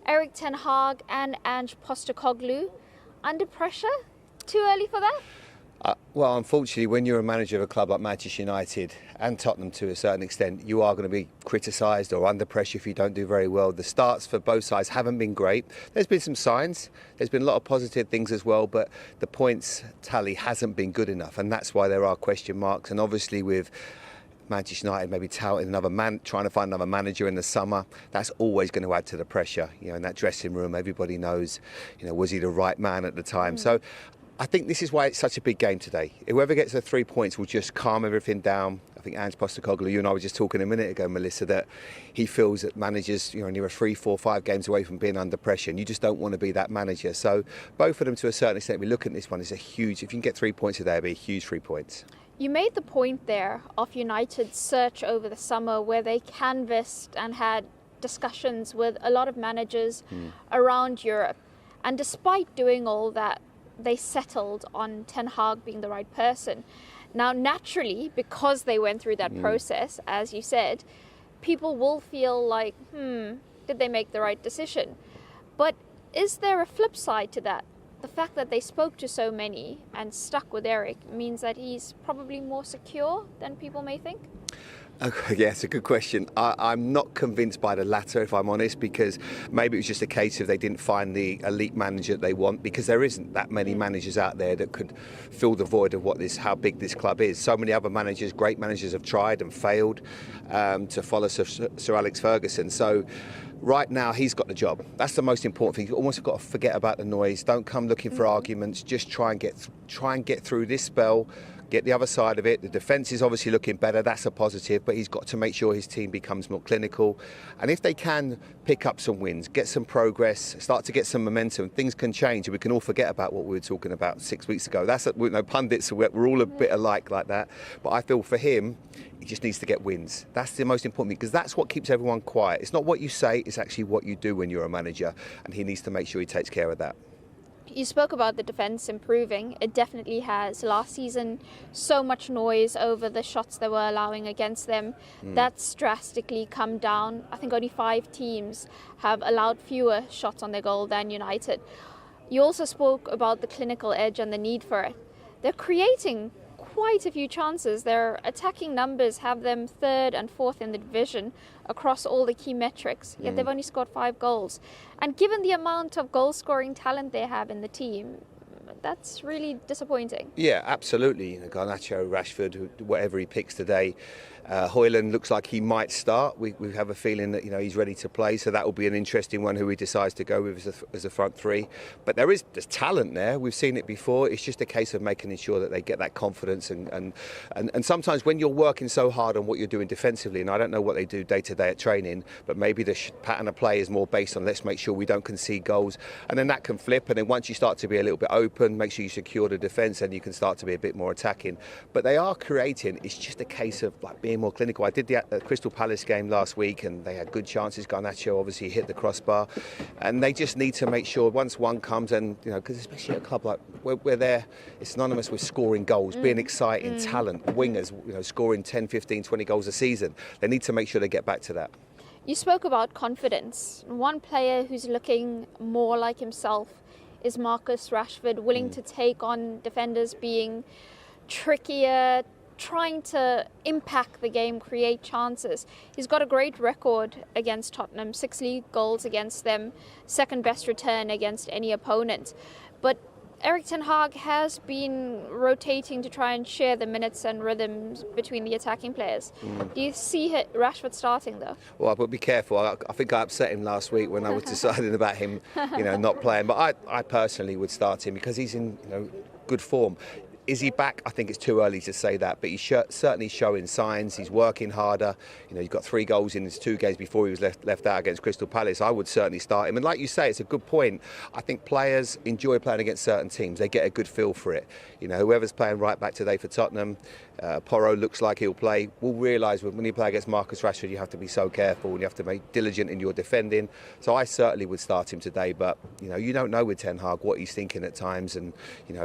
Erik Ten Hag and Ange Postecoglou under pressure? Too early for that? Well, unfortunately, when you're a manager of a club like Manchester United and Tottenham to a certain extent, you are going to be criticised or under pressure if you don't do very well. The starts for both sides haven't been great. There's been some signs. There's been a lot of positive things as well, but the points tally hasn't been good enough, and that's why there are question marks. And obviously with Manchester United maybe touting trying to find another manager in the summer, that's always going to add to the pressure. In that dressing room, everybody knows, was he the right man at the time? So I think this is why it's such a big game today. Whoever gets the 3 points will just calm everything down. I think Ange Postecoglou, you and I were just talking a minute ago, Melissa, that he feels that managers, near 3, 4, 5 games away from being under pressure, and you just don't want to be that manager. So both of them, to a certain extent, we look at this one as a huge, if you can get 3 points today, it'll be a huge 3 points. You made the point there of United's search over the summer where they canvassed and had discussions with a lot of managers around Europe. And despite doing all that, they settled on Ten Hag being the right person. Now, naturally, because they went through that process, as you said, people will feel like, did they make the right decision? But is there a flip side to that? The fact that they spoke to so many and stuck with Erik means that he's probably more secure than people may think? Okay, yeah, it's a good question. I'm not convinced by the latter, if I'm honest, because maybe it was just a case of they didn't find the elite manager that they want, because there isn't that many managers out there that could fill the void of how big this club is. So many other managers, great managers, have tried and failed to follow Sir Alex Ferguson. So right now, he's got the job. That's the most important thing. You've almost got to forget about the noise. Don't come looking for arguments. Just try and get through this spell. Get the other side of it. The defence is obviously looking better. That's a positive, but he's got to make sure his team becomes more clinical. And if they can pick up some wins, get some progress, start to get some momentum, things can change, and we can all forget about what we were talking about 6 weeks ago. That's pundits. We're all a bit alike like that. But I feel for him, he just needs to get wins. That's the most important thing, because that's what keeps everyone quiet. It's not what you say; it's actually what you do when you're a manager, and he needs to make sure he takes care of that. You spoke about the defence improving. It definitely has. Last season, so much noise over the shots they were allowing against them. That's drastically come down. I think only 5 teams have allowed fewer shots on their goal than United. You also spoke about the clinical edge and the need for it. They're creating quite a few chances. Their attacking numbers have them 3rd and 4th in the division across all the key metrics, yet they've only scored 5 goals. And given the amount of goal-scoring talent they have in the team, that's really disappointing. Yeah, absolutely. Garnacho, Rashford, whatever he picks today. Højlund looks like he might start. We have a feeling that he's ready to play, so that will be an interesting one who he decides to go with as a front 3. But there's talent there. We've seen it before. It's just a case of making sure that they get that confidence. And sometimes when you're working so hard on what you're doing defensively, and I don't know what they do day to day at training, but maybe the pattern of play is more based on let's make sure we don't concede goals, and then that can flip. And then once you start to be a little bit open, make sure you secure the defence, and you can start to be a bit more attacking. But they are creating. It's just a case of being more clinical. I did the Crystal Palace game last week, and they had good chances. Garnacho obviously hit the crossbar, and they just need to make sure once one comes, and because especially at a club like we're there, it's synonymous with scoring goals, being exciting, talent, wingers, scoring 10, 15, 20 goals a season. They need to make sure they get back to that. You spoke about confidence. One player who's looking more like himself is Marcus Rashford, willing to take on defenders, being trickier, trying to impact the game, create chances. He's got a great record against Tottenham, 6 league goals against them, 2nd best return against any opponent. But Erik Ten Hag has been rotating to try and share the minutes and rhythms between the attacking players. Do you see Rashford starting though? Well, but be careful. I think I upset him last week when I was deciding about him, not playing. But I personally would start him because he's in good form. Is he back? I think it's too early to say that, but he's certainly showing signs. He's working harder. He's got 3 goals in his 2 games before he was left out against Crystal Palace. I would certainly start him. And like you say, it's a good point. I think players enjoy playing against certain teams. They get a good feel for it. Whoever's playing right back today for Tottenham, Porro looks like he'll play. We'll realise when you play against Marcus Rashford, you have to be so careful and you have to be diligent in your defending. So I certainly would start him today. But you don't know with Ten Hag what he's thinking at times, and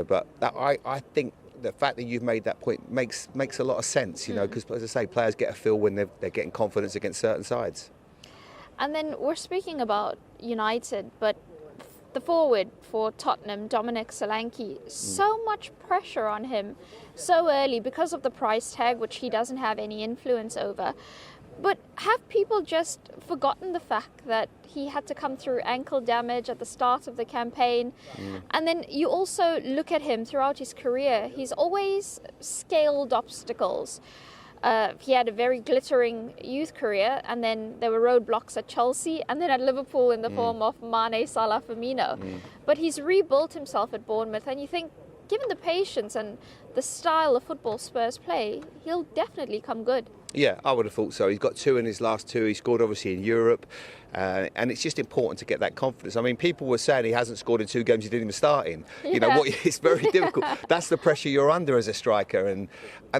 but I think the fact that you've made that point makes a lot of sense, because as I say, players get a feel when they're getting confidence against certain sides. And then we're speaking about United, but the forward for Tottenham, Dominic Solanke, so much pressure on him so early because of the price tag, which he doesn't have any influence over. But have people just forgotten the fact that he had to come through ankle damage at the start of the campaign? And then you also look at him throughout his career. He's always scaled obstacles. He had a very glittering youth career, and then there were roadblocks at Chelsea and then at Liverpool in the form of Mane, Salah, Firmino. But he's rebuilt himself at Bournemouth, and you think, given the patience and the style of football Spurs play, he'll definitely come good. Yeah, I would have thought so. He's got 2 in his last 2. He scored obviously in Europe, and it's just important to get that confidence. I mean, people were saying he hasn't scored in 2 games he didn't even start in. You know, it's very difficult. That's the pressure you're under as a striker, and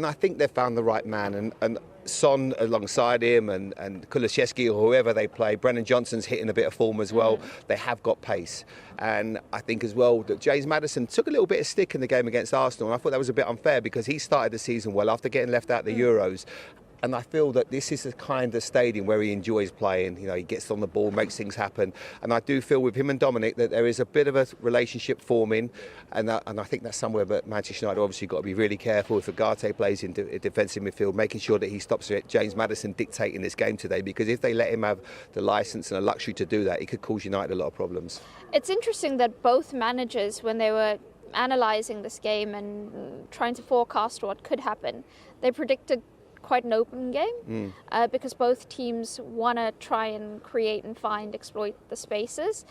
I think they've found the right man. And Son alongside him, and Kulusevski or whoever they play. Brennan Johnson's hitting a bit of form as well. They have got pace, and I think as well that James Maddison took a little bit of stick in the game against Arsenal, and I thought that was a bit unfair because he started the season well after getting left out the Euros. And I feel that this is the kind of stadium where he enjoys playing. You know, he gets on the ball, makes things happen. And I do feel with him and Dominic that there is a bit of a relationship forming. And I think that's somewhere that Manchester United obviously got to be really careful. If Ugarte plays in defensive midfield, making sure that he stops James Maddison dictating this game today. Because if they let him have the licence and the luxury to do that, it could cause United a lot of problems. It's interesting that both managers, when they were analysing this game and trying to forecast what could happen, they predicted quite an open game because both teams want to try and create and exploit the spaces.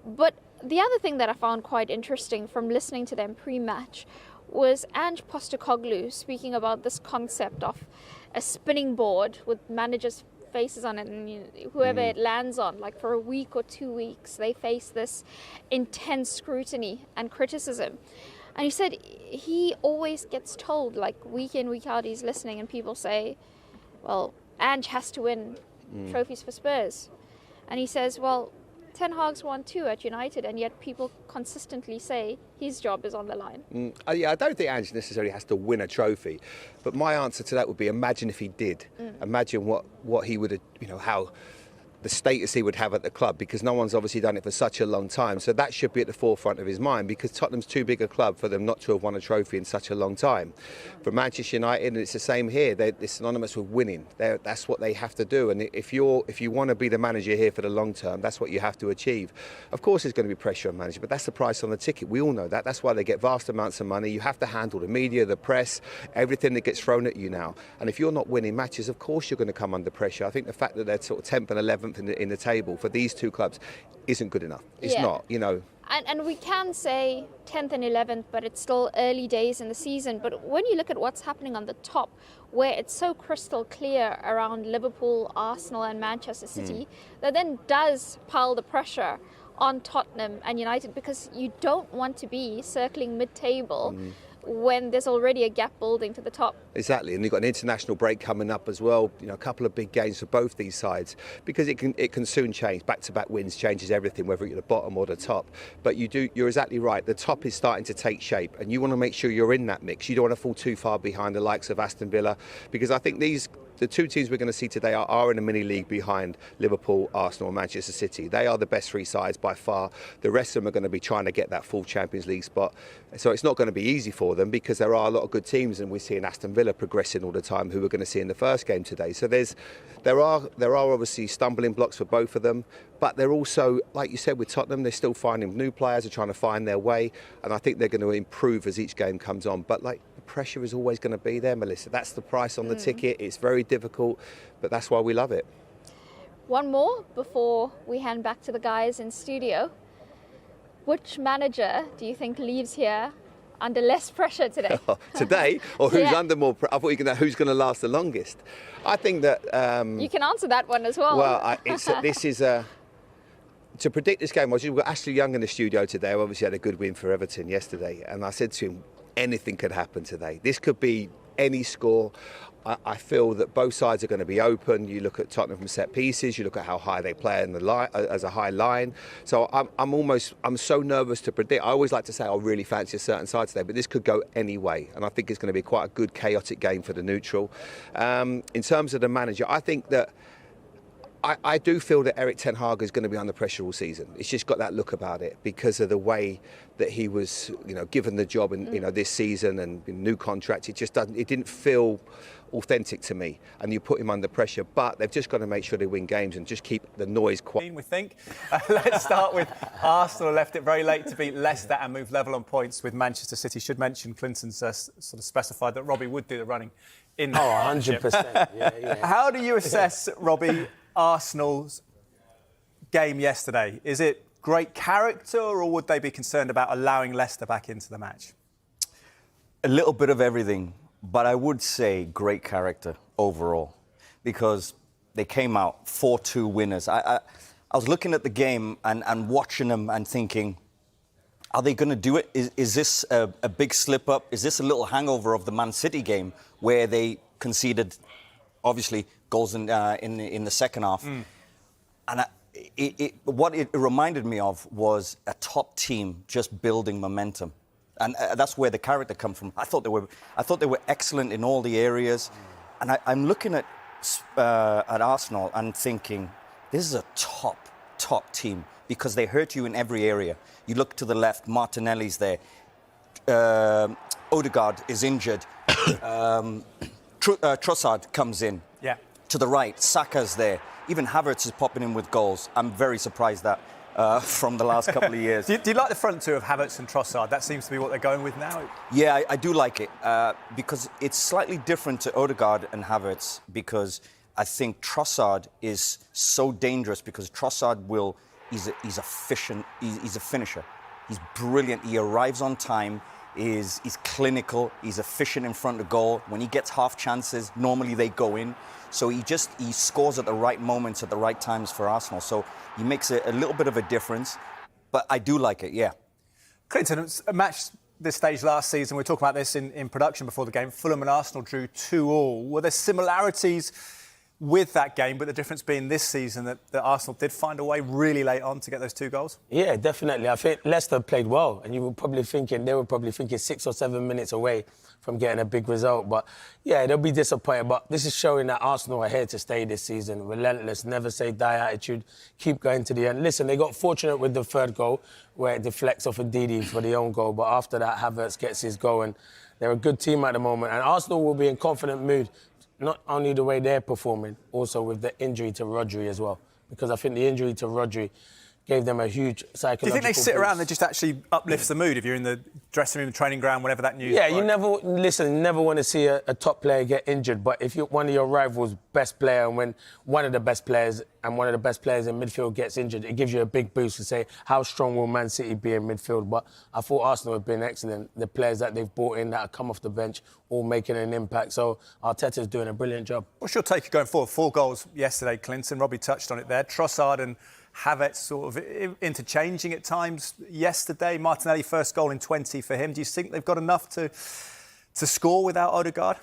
But the other thing that I found quite interesting from listening to them pre-match was Ange Postecoglou speaking about this concept of a spinning board with managers' faces on it, and whoever it lands on, like for a week or 2 weeks, they face this intense scrutiny and criticism. And he said he always gets told, like week in, week out, he's listening and people say, well, Ange has to win trophies for Spurs. And he says, well, Ten Hag's won 2 at United, and yet people consistently say his job is on the line. Yeah, I don't think Ange necessarily has to win a trophy. But my answer to that would be, imagine if he did. Imagine what he would have, how the status he would have at the club, because no one's obviously done it for such a long time. So that should be at the forefront of his mind, because Tottenham's too big a club for them not to have won a trophy in such a long time. For Manchester United, and it's the same here, they're synonymous with winning. That's what they have to do. And if you want to be the manager here for the long term, that's what you have to achieve. Of course there's going to be pressure on managers, but that's the price on the ticket. We all know that. That's why they get vast amounts of money. You have to handle the media, the press, everything that gets thrown at you now. And if you're not winning matches, of course you're going to come under pressure. I think the fact that they're sort of 10th and 11th in the table for these 2 clubs isn't good enough. It's not, And we can say 10th and 11th, but it's still early days in the season. But when you look at what's happening on the top, where it's so crystal clear around Liverpool, Arsenal and Manchester City, that then does pile the pressure on Tottenham and United, because you don't want to be circling mid-table when there's already a gap building to the top. Exactly, and you've got an international break coming up as well. A couple of big games for both these sides, because it can soon change. Back-to-back wins changes everything, whether you're the bottom or the top. But you're exactly right. The top is starting to take shape, and you want to make sure you're in that mix. You don't want to fall too far behind the likes of Aston Villa, because I think the 2 teams we're going to see today are in a mini league behind Liverpool, Arsenal and Manchester City. They are the best 3 sides by far. The rest of them are going to be trying to get that full Champions League spot. So it's not going to be easy for them, because there are a lot of good teams, and we're seeing Aston Villa progressing all the time, who we're going to see in the first game today. So there are obviously stumbling blocks for both of them, but they're also, like you said, with Tottenham, they're still finding new players, are trying to find their way, and I think they're going to improve as each game comes on. But the pressure is always going to be there, Melissa. That's the price on the ticket. It's very difficult, but that's why we love it. One more before we hand back to the guys in studio. Which manager do you think leaves here under less pressure today? Today? Or who's under more pressure? I thought you were going to who's going to last the longest. I think that... you can answer that one as well. Well, to predict this game, we've got Ashley Young in the studio today, who obviously had a good win for Everton yesterday. And I said to him, anything could happen today. This could be any score. I feel that both sides are going to be open. You look at Tottenham from set pieces. You look at how high they play in the line, as a high line. So I'm so nervous to predict. I always like to say I really fancy a certain side today, but this could go any way, and I think it's going to be quite a good chaotic game for the neutral. In terms of the manager, I think that I do feel that Erik Ten Hag is going to be under pressure all season. It's just got that look about it because of the way that he was, given the job in, this season and new contract. It just doesn't. It didn't feel authentic to me. And you put him under pressure, but they've just got to make sure they win games and just keep the noise quiet. We think. Let's start with Arsenal. Left it very late to beat Leicester and move level on points with Manchester City. Should mention Clinton's sort of specified that Robbie would do the running in. 100%. Yeah. How do you assess, Robbie, Arsenal's game yesterday? Is it great character, or would they be concerned about allowing Leicester back into the match? A little bit of everything, but I would say great character overall, because they came out 4-2 winners. I was looking at the game and watching them and thinking, are they going to do it? Is this a big slip-up? Is this a little hangover of the Man City game where they conceded, obviously, goals in the second half? And what it reminded me of was a top team just building momentum. And that's where the character comes from. I thought they were excellent in all the areas. And I'm looking at Arsenal and thinking, this is a top team, because they hurt you in every area. You look to the left, Martinelli's there. Odegaard is injured. Trossard comes in. Yeah. To the right, Saka's there. Even Havertz is popping in with goals. I'm very surprised that from the last couple of years. Do you like the front two of Havertz and Trossard? That seems to be what they're going with now. Yeah, I do like it because it's slightly different to Odegaard and Havertz, because I think Trossard is so dangerous because Trossard he's efficient, he's a finisher. He's brilliant, he arrives on time, he's clinical, he's efficient in front of goal. When he gets half chances, normally they go in. So he scores at the right moments, at the right times for Arsenal. So he makes a little bit of a difference. But I do like it, yeah. Clinton, it was a match this stage last season. We were talking about this in production before the game. Fulham and Arsenal drew 2-2. Were there similarities with that game, but the difference being this season that Arsenal did find a way really late on to get those 2 goals? Yeah, definitely. I think Leicester played well, and they were probably thinking 6 or 7 minutes away from getting a big result. But yeah, they'll be disappointed. But this is showing that Arsenal are here to stay this season. Relentless, never say die attitude, keep going to the end. Listen, they got fortunate with the 3rd goal where it deflects off of Ndidi for the own goal. But after that, Havertz gets his goal, and they're a good team at the moment. And Arsenal will be in confident mood, not only the way they're performing, also with the injury to Rodri as well. Because I think the injury to Rodri gave them a huge psychological Do you think they sit boost. around and just actually uplifts the mood if you're in the dressing room, the training ground, whatever that news? Yeah, you never want to see a top player get injured. But if one of your rivals' best player, and when one of the best players in midfield gets injured, it gives you a big boost to say, how strong will Man City be in midfield? But I thought Arsenal have been excellent. The players that they've brought in that have come off the bench, all making an impact. So Arteta's doing a brilliant job. What's your take going forward? 4 goals yesterday, Clinton. Robbie touched on it there. Trossard and Havertz sort of interchanging at times yesterday. Martinelli, first goal in 20 for him. Do you think they've got enough to score without Odegaard?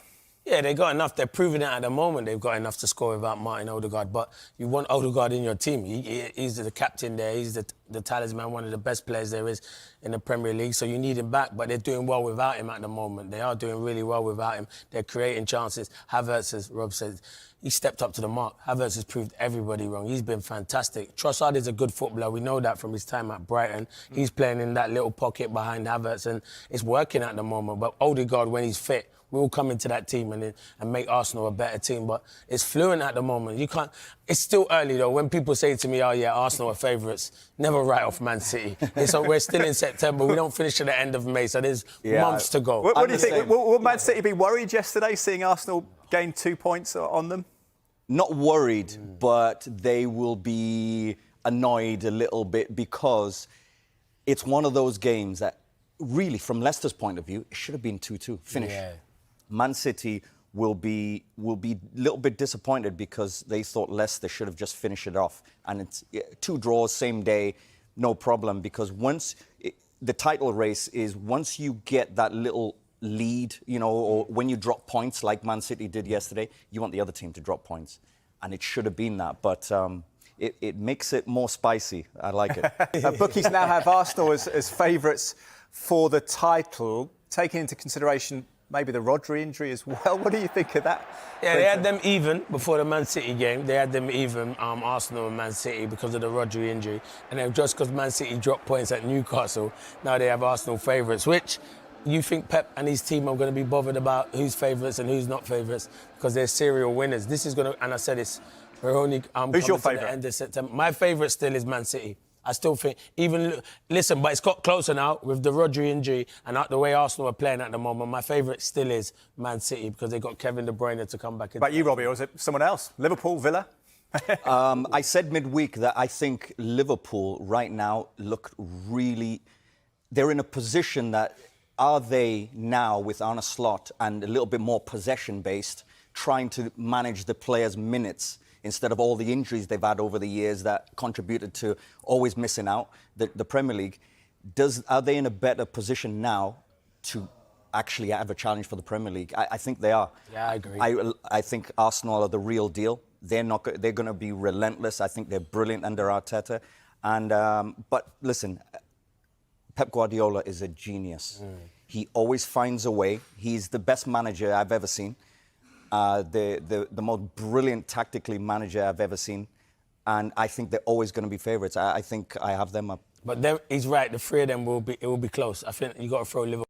Yeah, they got enough. They're proving it at the moment. They've got enough to score without Martin Odegaard. But you want Odegaard in your team. He's the captain there. He's the talisman, one of the best players there is in the Premier League. So you need him back. But they're doing well without him at the moment. They are doing really well without him. They're creating chances. Havertz, as Rob said, he stepped up to the mark. Havertz has proved everybody wrong. He's been fantastic. Trossard is a good footballer. We know that from his time at Brighton. He's playing in that little pocket behind Havertz, and it's working at the moment. But Odegaard, when he's fit, we will come into that team and make Arsenal a better team. But it's fluent at the moment. You can't. It's still early though. When people say to me, "Oh yeah, Arsenal are favourites," never write off Man City. So we're still in September. We don't finish at the end of May, so there's months to go. What do you think? Will Man City be worried yesterday, seeing Arsenal gain 2 points on them? Not worried, but they will be annoyed a little bit, because it's one of those games that really, from Leicester's point of view, it should have been 2-2, finish. Yeah. Man City will be a little bit disappointed because they thought Leicester should have just finished it off. And it's 2 draws, same day, no problem, because the title race is once you get that little lead, or when you drop points like Man City did yesterday, you want the other team to drop points. And it should have been that. But it makes it more spicy. I like it. Bookies now have Arsenal as favourites for the title. Taking into consideration maybe the Rodri injury as well. What do you think of that? Yeah, they had them even before the Man City game. They had them even, Arsenal and Man City, because of the Rodri injury. And then just because Man City dropped points at Newcastle, now they have Arsenal favourites, which you think Pep and his team are going to be bothered about who's favourites and who's not favourites, because they're serial winners. This is going to, and I said this, we're only who's your favourite? End of September. My favourite still is Man City. I still think, listen, but it's got closer now with the Rodri injury and the way Arsenal are playing at the moment. My favourite still is Man City, because they got Kevin De Bruyne to come back. About you, Robbie, or is it someone else? Liverpool, Villa? I said midweek that I think Liverpool right now look really... They're in a position that, are they now, with Arne Slot and a little bit more possession-based, trying to manage the players' minutes instead of all the injuries they've had over the years that contributed to always missing out the Premier League? Are they in a better position now to actually have a challenge for the Premier League? I think they are. Yeah, I agree. I think Arsenal are the real deal. They're going to be relentless. I think they're brilliant under Arteta. And but listen, Pep Guardiola is a genius. He always finds a way. He's the best manager I've ever seen. The most brilliant tactically manager I've ever seen. And I think they're always going to be favourites. I think I have them up. But he's right, the three of them it will be close. I think you got to throw Liverpool.